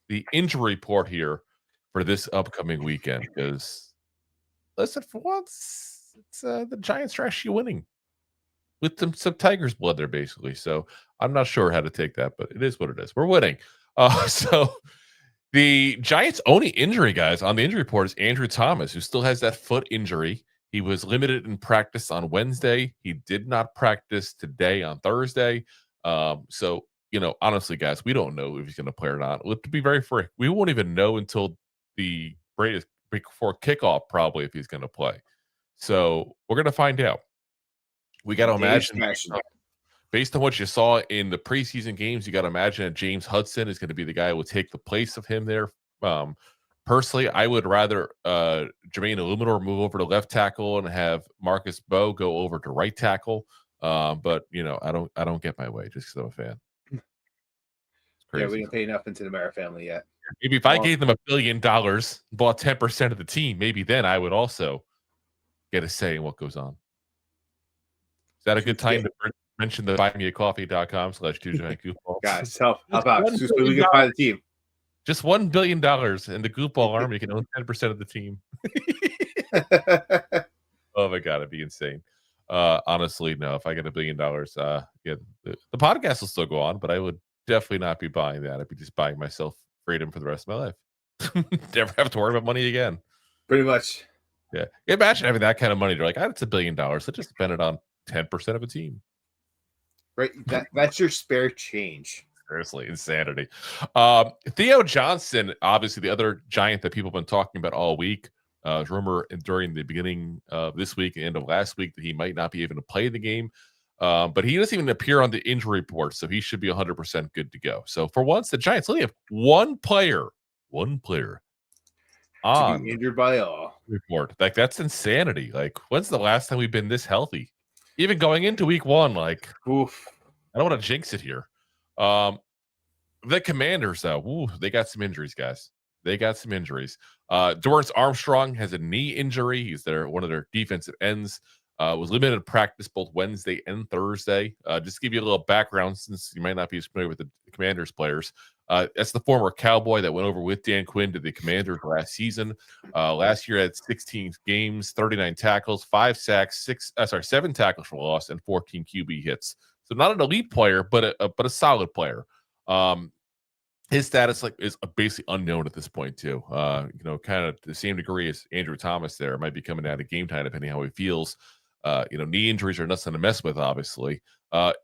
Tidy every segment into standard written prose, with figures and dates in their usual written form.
the injury report here for this upcoming weekend. Because listen, for once, it's the Giants are actually winning with some Tigers blood there, basically. So I'm not sure how to take that, but it is what it is. We're winning. So the Giants' only injury, guys, on the injury report is Andrew Thomas, who still has that foot injury. He was limited in practice on Wednesday. He did not practice today on Thursday. So, honestly, guys, we don't know if he's going to play or not. To be very frank, we won't even know until the before kickoff, probably, if he's going to play. So we're going to find out. We got to imagine, based on what you saw in the preseason games, you got to imagine that James Hudson is going to be the guy who will take the place of him there. Personally, I would rather Jermaine Illuminor move over to left tackle and have Marcus Bowe go over to right tackle. But I don't get my way just because I'm a fan. Yeah, we didn't pay enough into the Mara family yet. Maybe if I gave them $1 billion, bought 10% of the team, maybe then I would also get a say in what goes on. Is that a good time to mention the buymeacoffee.com/2giant Guys, how about so we can buy the team? Just $1 billion, and the Goofball Army can own 10% of the team. Oh my god, it'd be insane. Honestly, no. If I get $1 billion, the podcast will still go on, but I would definitely not be buying that. I'd be just buying myself freedom for the rest of my life. Never have to worry about money again. Pretty much. Yeah. Imagine having that kind of money. They're like, it's $1 billion. Let's just spend it on 10% of a team. Right. That's your spare change. Seriously, insanity. Theo Johnson, obviously the other Giant that people have been talking about all week. Rumor during the beginning of this week and end of last week that he might not be able to play the game. But he doesn't even appear on the injury report, so he should be 100% good to go. So for once, the Giants only have one player on to be injured by all report. Like, that's insanity. Like, when's the last time we've been this healthy? Even going into week one, like, oof. I don't want to jinx it here. The Commanders, though, they got some injuries, guys. They got some injuries. Dorance Armstrong has a knee injury. He's one of their defensive ends. Was limited in practice both Wednesday and Thursday. Just to give you a little background, since you might not be as familiar with the Commanders players. That's the former Cowboy that went over with Dan Quinn to the Commanders last season. Last year had 16 games, 39 tackles, 5 sacks, 7 tackles for loss, and 14 QB hits. So not an elite player, but a solid player. His status is basically unknown at this point too. Kind of to the same degree as Andrew Thomas there might be coming out of game time depending how he feels. Knee injuries are nothing to mess with, obviously.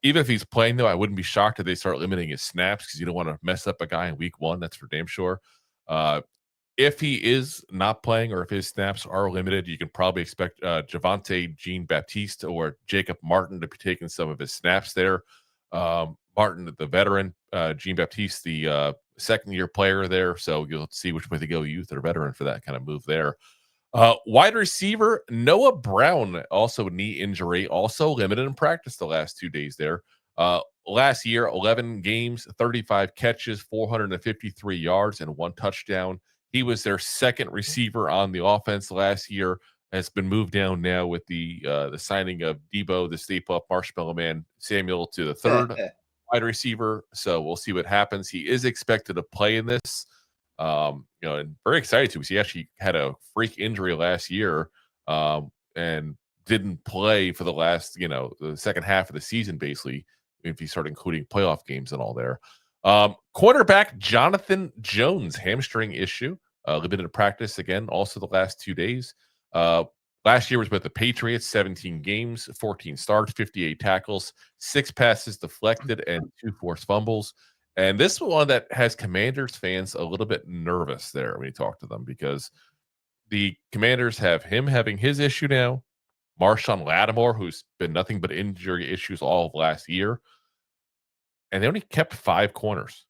Even if he's playing, though, I wouldn't be shocked if they start limiting his snaps because you don't want to mess up a guy in week one. That's for damn sure. If he is not playing or if his snaps are limited, you can probably expect Javonte Jean-Baptiste or Jacob Martin to be taking some of his snaps there. Martin, the veteran, Jean-Baptiste, the second-year player there. So you'll see which way they go, youth or veteran, for that kind of move there. Wide receiver Noah Brown, also knee injury, also limited in practice the last 2 days there. Last year, 11 games, 35 catches, 453 yards, and 1 touchdown. He was their second receiver on the offense last year. Has been moved down now with the signing of Debo, the Stay Puft Marshmallow Man Samuel, to the third wide receiver. So we'll see what happens. He is expected to play in this. And very excited to because he actually had a freak injury last year and didn't play for the last, the second half of the season, basically, if you start including playoff games and all there. Quarterback Jonathan Jones, hamstring issue, limited practice again, also the last 2 days. Last year was with the Patriots, 17 games, 14 starts, 58 tackles, 6 passes deflected, and 2 forced fumbles. And this one that has Commanders fans a little bit nervous there when you talk to them because the Commanders have him having his issue now, Marshawn Lattimore, who's been nothing but injury issues all of last year, and they only kept 5 corners.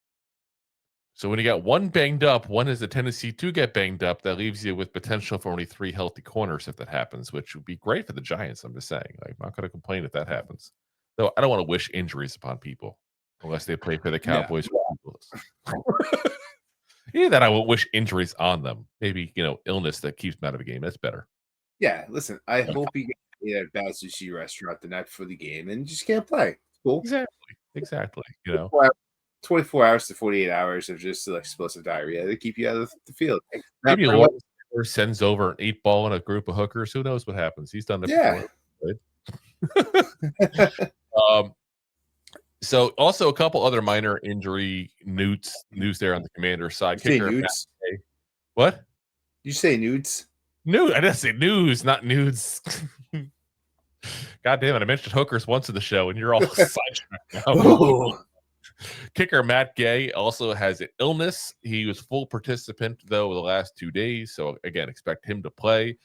So when you got one banged up, one has a tendency to get banged up. That leaves you with potential for only 3 healthy corners if that happens, which would be great for the Giants. I'm just saying, I'm not going to complain if that happens. Though I don't want to wish injuries upon people unless they play for the Cowboys. Yeah. Either that, I will wish injuries on them. Maybe illness that keeps them out of a game. That's better. Yeah, listen. I hope he gets at a bad sushi restaurant the night before the game and just can't play. Cool. Exactly. 24 hours to 48 hours of just explosive diarrhea to keep you out of the field. Maybe Lawrence sends over an 8-ball and a group of hookers. Who knows what happens? He's done it before. So also a couple other minor injury news there on the Commanders side. Kicker nudes. What? You say nudes? I didn't say news, not nudes. God damn it! I mentioned hookers once in the show, and you're all sidetracked now. Kicker Matt Gay also has an illness. He was full participant though the last 2 days, so again, expect him to play.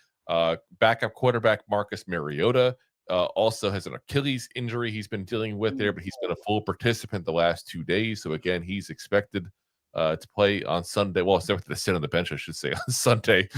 Backup quarterback Marcus Mariota also has an Achilles injury he's been dealing with there, but he's been a full participant the last 2 days, so again, he's expected to play on Sunday. Well, expected to sit on the bench, I should say, on Sunday.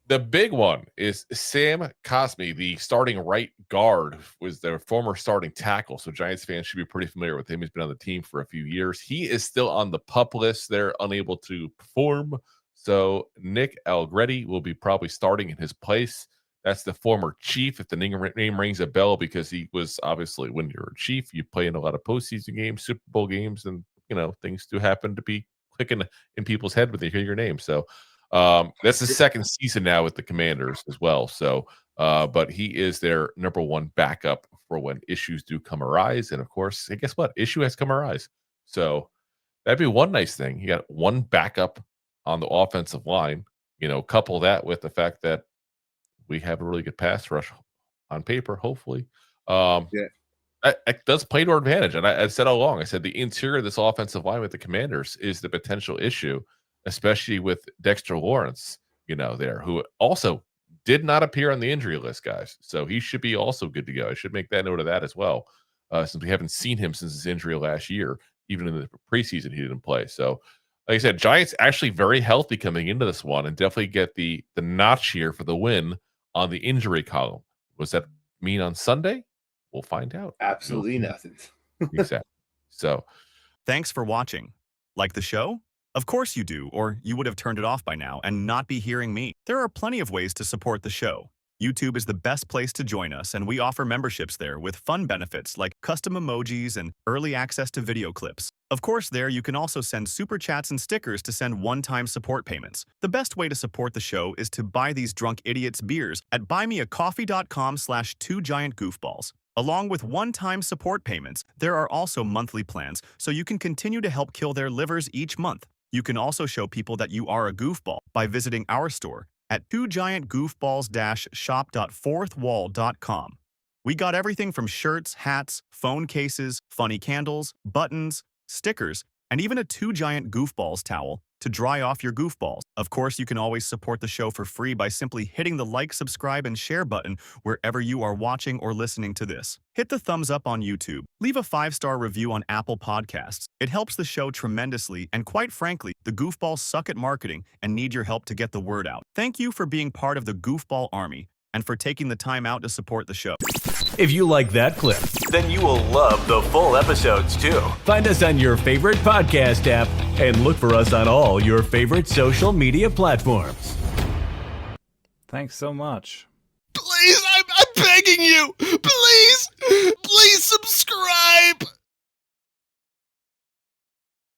The big one is Sam Cosmi, the starting right guard, was their former starting tackle. So Giants fans should be pretty familiar with him. He's been on the team for a few years. He is still on the PUP list. They're unable to perform. So Nick Allegretti will be probably starting in his place. That's the former Chief, if the name rings a bell, because he was obviously, when you're a Chief, you play in a lot of postseason games, Super Bowl games, and things do happen to be clicking in people's head when they hear your name. So that's his second season now with the Commanders as well. So, but he is their number one backup for when issues do come arise. And of course, hey, guess what? Issue has come arise. So that'd be one nice thing. You got one backup on the offensive line. Couple that with the fact that we have a really good pass rush on paper, hopefully. It does play to our advantage. And I said all along, I said the interior of this offensive line with the Commanders is the potential issue, especially with Dexter Lawrence, there, who also did not appear on the injury list, guys. So he should be also good to go. I should make that note of that as well, since we haven't seen him since his injury last year. Even in the preseason, he didn't play. So, like I said, Giants actually very healthy coming into this one, and definitely get the notch here for the win on the injury column. Was that mean on Sunday? We'll find out. Absolutely nothing. Exactly. So, thanks for watching. Like the show? Of course you do, or you would have turned it off by now and not be hearing me. There are plenty of ways to support the show. YouTube is the best place to join us, and we offer memberships there with fun benefits like custom emojis and early access to video clips. Of course, there you can also send super chats and stickers to send one-time support payments. The best way to support the show is to buy these drunk idiots beers at buymeacoffee.com/2giantgoofballs. Along with one-time support payments, there are also monthly plans, so you can continue to help kill their livers each month. You can also show people that you are a goofball by visiting our store at 2giantgoofballs-shop.fourthwall.com. We got everything from shirts, hats, phone cases, funny candles, buttons, stickers, and even a 2 Giant Goofballs towel to dry off your goofballs. Of course, you can always support the show for free by simply hitting the like, subscribe, and share button wherever you are watching or listening to this. Hit the thumbs up on YouTube. Leave a 5-star review on Apple Podcasts. It helps the show tremendously, and quite frankly, the goofballs suck at marketing and need your help to get the word out. Thank you for being part of the Goofball Army and for taking the time out to support the show. If you like that clip, then you will love the full episodes too. Find us on your favorite podcast app and look for us on all your favorite social media platforms. Thanks so much. Please, I'm begging you. Please subscribe.